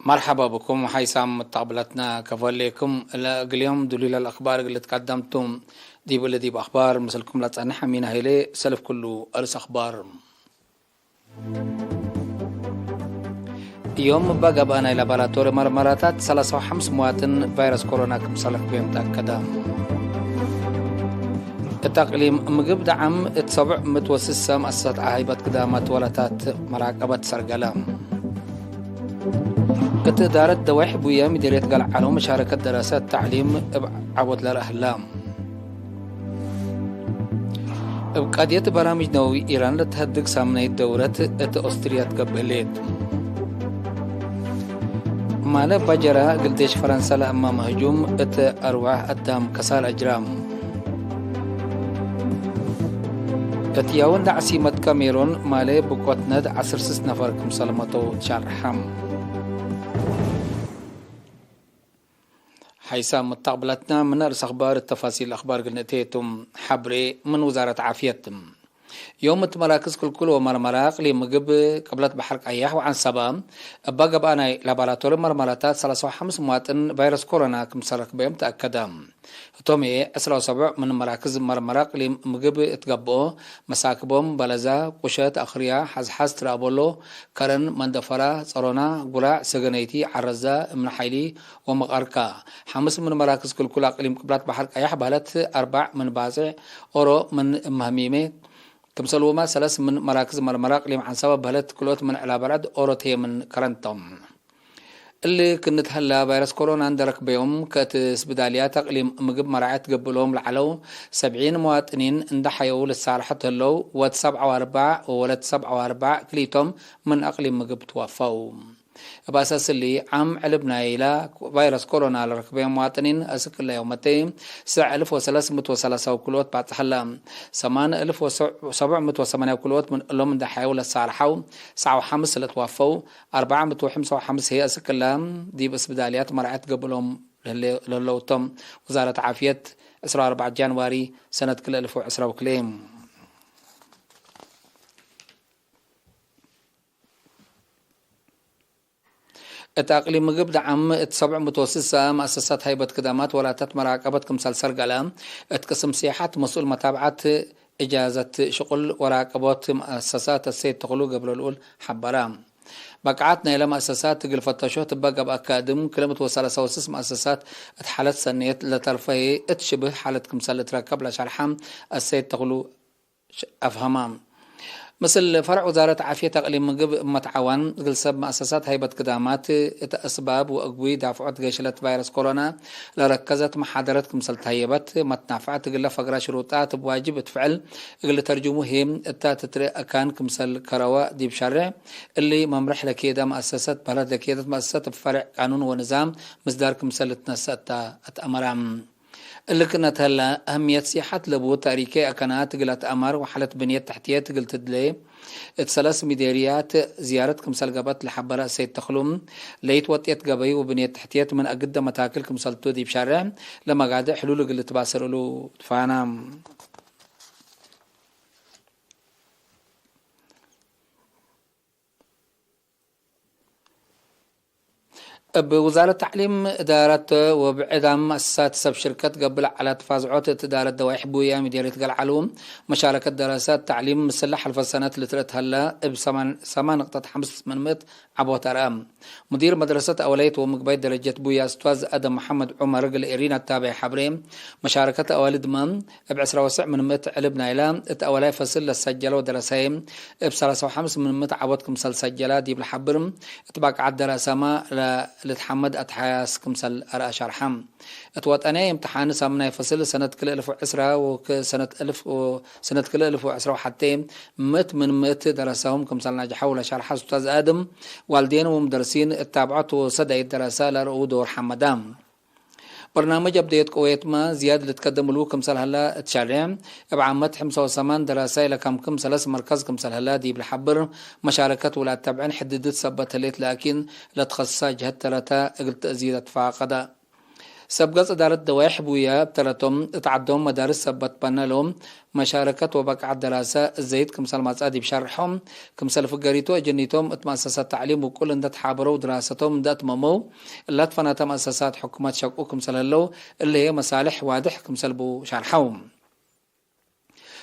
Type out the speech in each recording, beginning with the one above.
مرحبا بكم وحيسام متقبلتنا كفاليكم اليوم دليل الأخبار اللي تقدمتم ديب اللي ديب أخبار مثلكم لا تعنح من هيلي سلف كله أرس أخبار يوم بقى بأنا لابراتوري مرمراتات 35 مواطن فيروس كورونا كمسلك بهم تأكدا التقليم مجب دعم اتسبع متوسسة مؤسسات عهيبة قدامات ولتات مراقبة سرقلام كتدارة دواح بويا مديرية قلع على مشاركة دراسات تعليم عود للأهلام بقادية برامج نووي إيران لتهدق سامنية دورة أستريا تقبلت مالا بجرة قلديش فرنسا لأما مهجوم أرواح قدام كسال أجرام كتياون دا عسيمة كاميرون مالا بقوت ند 16 نفر كمسلمتو تشارحام حيسام متقبلتنا من أرس أخبار التفاصيل الأخبار قلنتيتم حبري من وزارة عافيتم يوم مراكز كل ومرمراق لمجب قبلت بحرق أياح وعن سبام بقى بأنا لابراتوري مرمراتات 35 مواطن فيروس كورونا كمسرق بهم تأكدام تومي أسرع سبع من مراكز مرمراق لمجب اتقبؤ مساكبهم بلزا قشات أخريا حزحز ترابولو كرن مندفرة صرونا قلاع سجنيتي عرزا من حيلي ومغاركا حمس من مراكز كل أقليم قبلت بحرق أياح بالت 4 من بازع أورو من مهميمي كمسلوما 3 من مراكز مرمراق لم عن سبب بلد كلوت من على بلد أوروتي من كرنتم اللي كنت هلا فيروس كورونا عندك بيوم كانت سبداليات اقليم مجب مراعات قبلهم لعلو 70 مواطنين اندحيوا للصالحة هلو ود 7 وولد 7 كليتهم من اقليم مجب توفوا بأساس اللي عم علبنا إلى فيروس كورونا لركبين مواطنين أسك الله يومتين 9303 كلوت بعد حلا 8708 كلوت من اللهم من دحيوا للصالحة 5 لتوفوا 455 هي أسك الله دي بس بداليات مرعت قبلهم للوتم وزارة عافية 4 جانواري سنة كل 2010 وكليم التأقليم مجب دعم اتسبع متوسسة مؤسسات هيبة قدامات ولا مراقبة كمثال سرقلام اتقسم سياحات مسؤول متابعة إجازة شغل وراقبة مؤسسات السيد تقلو قبل الأول حبرام بقعتنا إلى مؤسسات تقل فتشوه تبقى بأكاديم كلمة وصالة سوسس مؤسسات اتحالت سنية لطرفه اتشبه حالة كمثال تراكب لشرحام السيد تقلو أفهمام مثل فرع وزارة عافية تقليم مجب متعاون قلسب مؤسسات هيبة قدامات أسباب وأقوي دافعات قيشلة فيروس كورونا لركزت محاضرات كمثل تهيبت متنافعات قل فقرة شروطات بواجب تفعل قل ترجمه هم التاتتر كان كمثل كروا دي بشرع اللي ممرح لكيدا مؤسسات بلد لكيدا مؤسسات بفرع قانون ونظام مصدر كمثل تنسات أمرام اللي كانت هلا أهمية سياحة لبو تاريخي أكانات قلت أمر وحالة بنية تحتية قلت دلي 3 مديريات زيارة كمسال قبط لحبرة سيد تخلوم ليت وطيت قبي وبنية تحتية من أقدم متاكل كمسال تودي بشارع لما قاعدة حلول قلت باسر له فانا بوزارة التعليم إدارة وبعدم مؤسسات سب شركات قبل على تفاضعات إدارة دوائح بويا مديرية العلوم مشاركة دراسات تعليم مسلح الفسنات اللي ترت هلا ب8.5 عبوة رام مدير مدرسة أولية ومقبيد درجة بويا أستاذ أدم محمد عمر رجل إيرينا التابع حبريم مشاركة أولي ضمان ب10.9 علبنا إلى أولي فصل للسجلة ودراسين ب3.5 عبوتكم سجلة دي بالحبرم اتباق على الدراسة ما لتحمد أتحاس كمسل أرأى شرحم اتواتني امتحان سامنا فصل سنة كل 1010 وسنة 1010 وحتى من درسهم كمسل ناجحوا لشرح أستاذ آدم والدين ومدرسين التابعات وصدعي الدراسة لرؤود ورحمدام برنامج بداية كويت ما زيادة لتقدم له كمسل هلا تشارع بعمت 5 دراسة لكم 3 مركز كمسل هلا دي بالحبر مشاركة ولا تبعين حددت سبت ليت لكن لا تخصص جهة 3 قلت زيادة فاقدة سبقص إدارة دوائح بويا بتلاتهم اتعدهم مدارس سبت بانلهم مشاركة وبقع الدراسة الزيت كمثال مصادي بشرحهم كمثال فقريتو اجنيتهم اتمؤسسات تعليم وكل اندت حابروا دراستهم اندت ممو اللي اتفنت مؤسسات حكومات شقو كمثال اللو اللي هي مصالح واضح كمثال بو شرحهم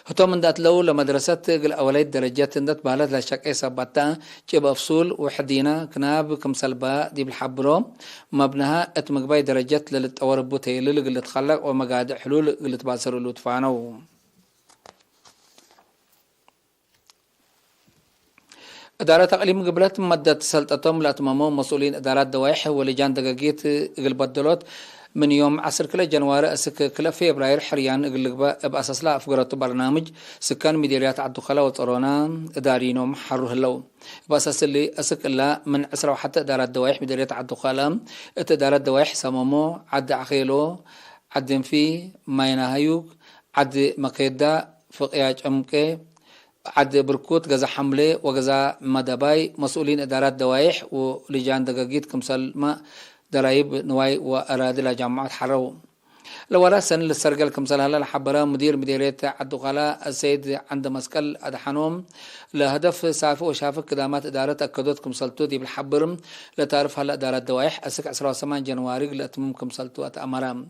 هتوم اندت لو لمدرسة الأولاد درجات اندت بالات لشك سبتا جيب أفصول وحدينا كناب كمثال با دي بالحبرو مبنها اتمقباي درجات للتوربو تيلل اللي تخلق ومقاد حلول اللي تباصروا اللي تفانو إدارة تقليم قبلت مدة سلطتهم لأتمامهم مسؤولين إدارات دوائح ولجان دقاقيت قلبدلوت من يوم 10 كلا جنوار اسك كلا فبراير حريان قلقبا بأساس لا أفقرت برنامج سكان مديريات عدوخلا وطرونا إدارينهم حروه اللو بأساس اللي اسك الله من عسرة وحتى إدارات دوائح مديريات عدوخلا إدارات دوائح سمامو عد عخيلو عد في ماينا هيوك عد مقيدة فقياج أمكي عد بركوت غزا حملة وغزا مدباي مسؤولين إدارات دوائح ولجان دقاقيت كمثال ما درايب نواي وأراد لجامعات حرو لورا سن للسرقل كمثال هلا لحبرا مدير مديرية عدوغلا السيد عند مسكل أدحانوم لهدف سافو وشافك قدامات إدارة أكدوت كمثالتو دي بالحبرم لتعرف هلا إدارات دوائح أسك 18 جنواري لأتمم كمثالتو أتأمرام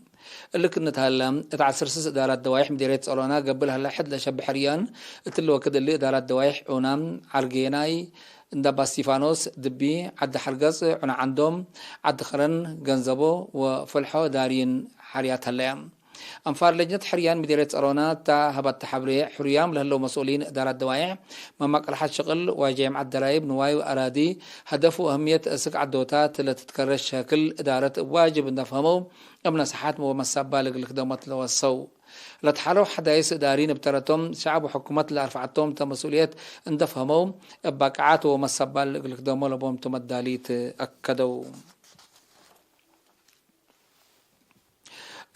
اللي كنا تهلا اتعسرسس إدارات دوائح مديرية صالونا قبل هلا حد لشب حريان اتلو كده اللي إدارات دوائح ونام عرقيناي اندبا ستيفانوس دبي عد حرقص عنا عندهم عد خرن جنزبو وفلحو دارين حريات هلا أنفار لجنة حريان مديرية أرونا تا هبت تحبري حريام لهلو مسؤولين إدارة دوائع مما قلحات شغل وجامعة درايب نواي وأرادي هدفوا أهمية أسك عدوتات لتتكرر شكل إدارة واجب نفهمو أمنا صحات ومسابة للخدمات لوصو لتحالو حدايس إدارين بترتهم شعب وحكومات اللي أرفعتهم تمسؤوليات اندفهمو بقعات ومسابة للخدمات لبهم تمداليت أكدو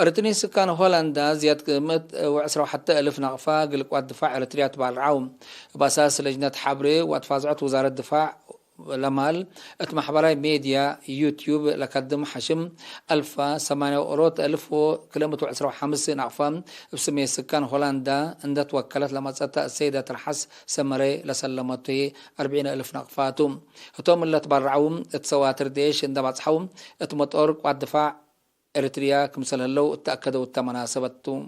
أرتني سكان هولندا زيادة قيمت وعسرة حتى ألف نغفا قلق الدفاع إريتريا تبع العوم بأساس لجنة حبري واتفازعت وزارة الدفاع لمال اتمحبراي ميديا يوتيوب لقدم حشم 1008 ألف كيلومتر وعسرة وحمس نغفا بسمي سكان هولندا عند توكلت لما تسأتا السيدة الحس سمري لسلمتي 40,000 نغفاتو هتوم اللي تبع العوم اتسواتر ديش عند بصحوم اتمطور والدفاع إريتريا كمثال هلو تأكدوا التمناسبتو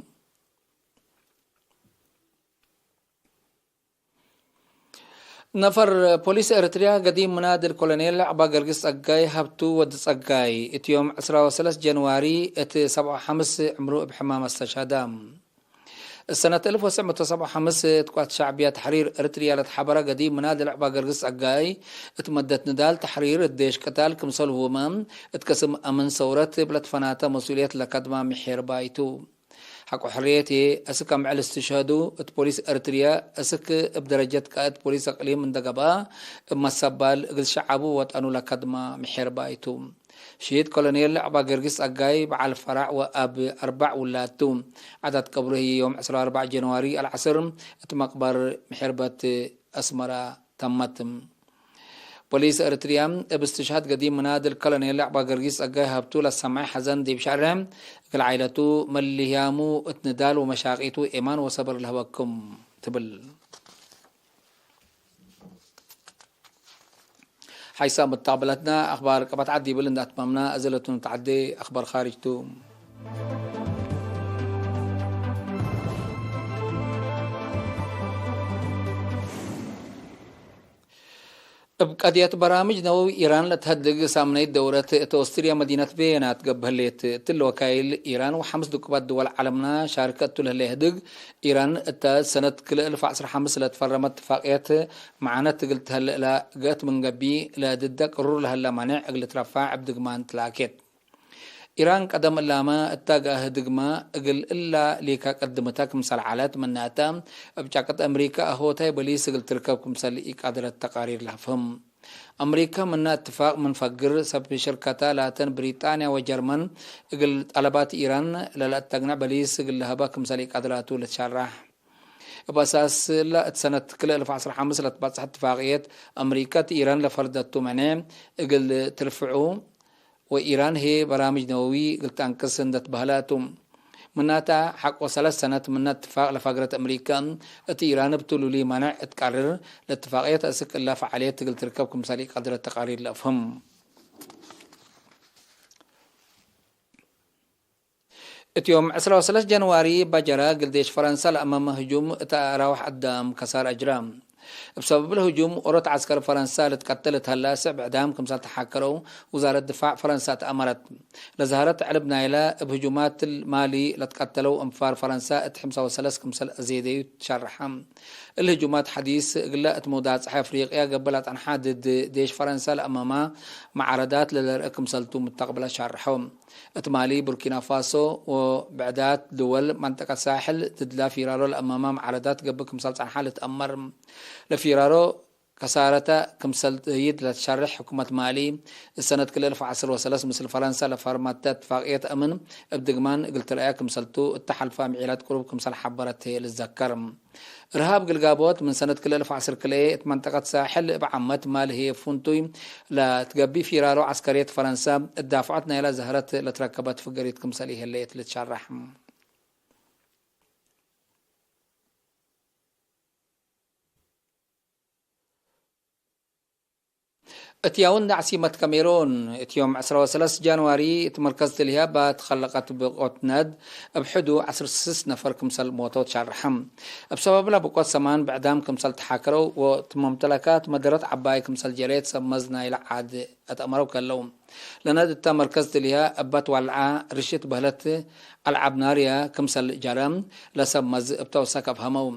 نفر بوليس إريتريا قديم منادي الكولونيل عبا قرقس أقاي هبتو ودس أقاي اتيوم 13 جنواري ات 75 عمرو بحمام استشهدام السنة 1975 تقوات شعبية تحرير إريتريا لتحبرا قديم منادي العبا قرقس أقاي اتمدت ندال تحرير الديش قتال كمثال هومام اتقسم أمن ثورة بلد فناتا مسؤولية لكدما محير بايتو حقو حريتي أسك مع الاستشهادو بوليس إريتريا أسك بدرجة قائد بوليس أقليم من دقبا اما السبال قل شعبو وطأنو لكدما محير بايتو شهيد كولونيل عبا قرقس أقاي بعال فرع وأب 4 ولاتو عدد قبره يوم 14 جنواري العصر اتمقبر محربة أسمرة تمتم بوليس إريتريا باستشهاد قديم منادل كولونيل عبا قرقس أقاي هبتو للسمعي حزن دي بشعرهم كالعائلتو مليامو اتندال ومشاقيتو إيمان وصبر لهوكم تبل حيث متقابلتنا أخبار قبط عدي بلند أتمامنا أزلتو نتعدي أخبار خارجتو بقضية برامج نووي إيران لتهدق سامني دورة توستريا مدينة فيينا تقبلت تل وكايل إيران وحمس دكوبات دول عالمنا شاركة تله لهدق إيران اتا سنة كل 2015 لتفرم اتفاقيات معانا تقلت هلا قات من قبي لددك قرر لهلا مانع قلت رفاع بدقمان تلاكيت إيران قدم اللاما اتاقاه دقما اقل إلا ليكا قدمتاك مسال عالات مناتا بجاكت أمريكا أهوتاي بليس قل تركبكم مسال إيك قادرة تقارير لفهم أمريكا منا اتفاق من فقر سب شركتا لاتن بريطانيا وجرمن اقل طلبات إيران للا اتقنع بليس قل لهباك مسال إيك قادراتو لتشارح بأساس لا سنة كل 2015 لتبصح اتفاقية أمريكا إيران لفردتو منام اقل ترفعو وإيران هي برامج نووي قلت أنقسم دت بهلاتهم مناتا حق وثلاث سنوات من اتفاق لفقرة أمريكا إيران بتقولوا لي منع تقرر الاتفاقية تأسك الله فعاليات قلت ركبكم سالي قدر التقارير لأفهم يوم 13 جنواري بجرا قلديش فرنسا لأمام هجوم تراوح قدام كسار أجرام بسبب الهجوم أورت عسكر فرنسا لتقتلت هلا 7 اعدام كمسال تحكروا وزارة الدفاع فرنسا تأمرت لظهرت علب نايلة بهجومات المالي لتقتلوا أنفار فرنسا اتحمسا وسلس كمسال أزيدي تشرحهم الهجومات حديث قلقت مودات صحي أفريقيا قبلت عن حادد ديش فرنسا لأمامها معارضات للرقم سلتو متقبلة شرحهم اتمالي بوركينا فاسو وبعدات دول منطقة ساحل تدلا فيرارو الأمامام عرضات قبل كمسالت عن حالة أمر لفيرارو كسارة كمسالت يد لتشرح حكومة مالي السنة كل 2013 مثل فرنسا لفرمات اتفاقية أمن بدقمان قلت رأيك كمسالتو التحالفة معيلات قروب كمسال حبرت للذكر إرهاب قلقابوت من سنة كل 2010 كلية منطقة ساحل بعمت مال هي فونتوي لا تقبي فيرارو عسكرية فرنسا الدافعتنا إلى زهرت لتركبت في قرية كمساليه اللي تشرح اتياون عاصمة كاميرون اتيوم 13 جانواري تمركزت لها بات خلقت بقوت ند بحدو 16 نفر كمسل موتوت شرحم بسبب لا بقوت سمان بعدام كمسل تحاكروا وتممتلكات مدرت عباي كمسل جريت سمزنا الى عاد اتامروا كلهم لند تمركزت لها ابات والعا رشيت بهلت العاب ناريا كمسل جرم لسمز بتوسك بهمو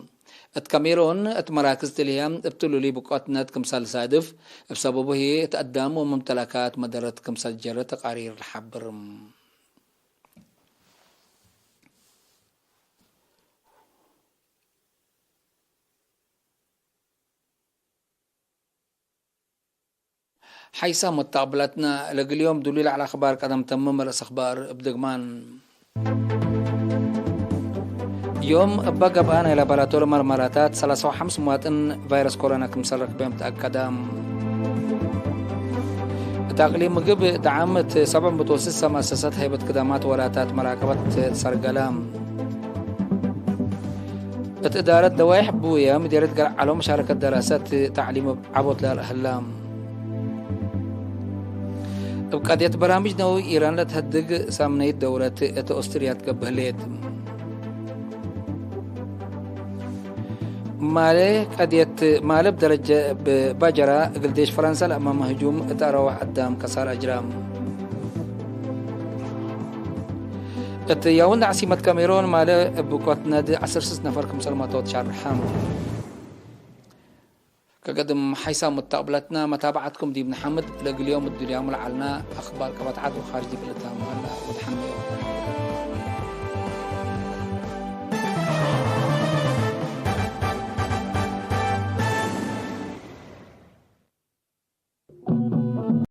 الكاميرون اتمراكز تليام ابتلوا لي بقاتنا كمسال صادف بسببه هي تقدم وممتلكات مدرت كمسال جرة تقارير الحبر حيث متقبلتنا اليوم دليل على اخبار قدم تمم رأس اخبار بدقمان يوم بقى بقى إلى لابراتور مرمراتات 35 مواطن فيروس كورونا كمسرق بهم تأكد تقليم مجب دعمت 7 متوسطة مؤسسات هيبة خدمات وراتات مراقبة سرقلام إدارة دوائح بويا مديرية قرع علوم مشاركة دراسات تعليم عبوت للأهلام بقضية برامج نووي إيران لتهدق سامنية دولة أستراليا تقبلت ماله قضية ماله بدرجة بجرا قلديش فرنسا لأمام هجوم تروح قدام كسار أجرام يوند عاصمة كاميرون ماله بقوت نادي 10 نفر كمسلماتات شرحام كقدم حيث متقبلتنا متابعتكم دي محمد لقل يوم الدنيا ملعلنا أخبار كبتعات وخارجي بلتها مهلا وتحمي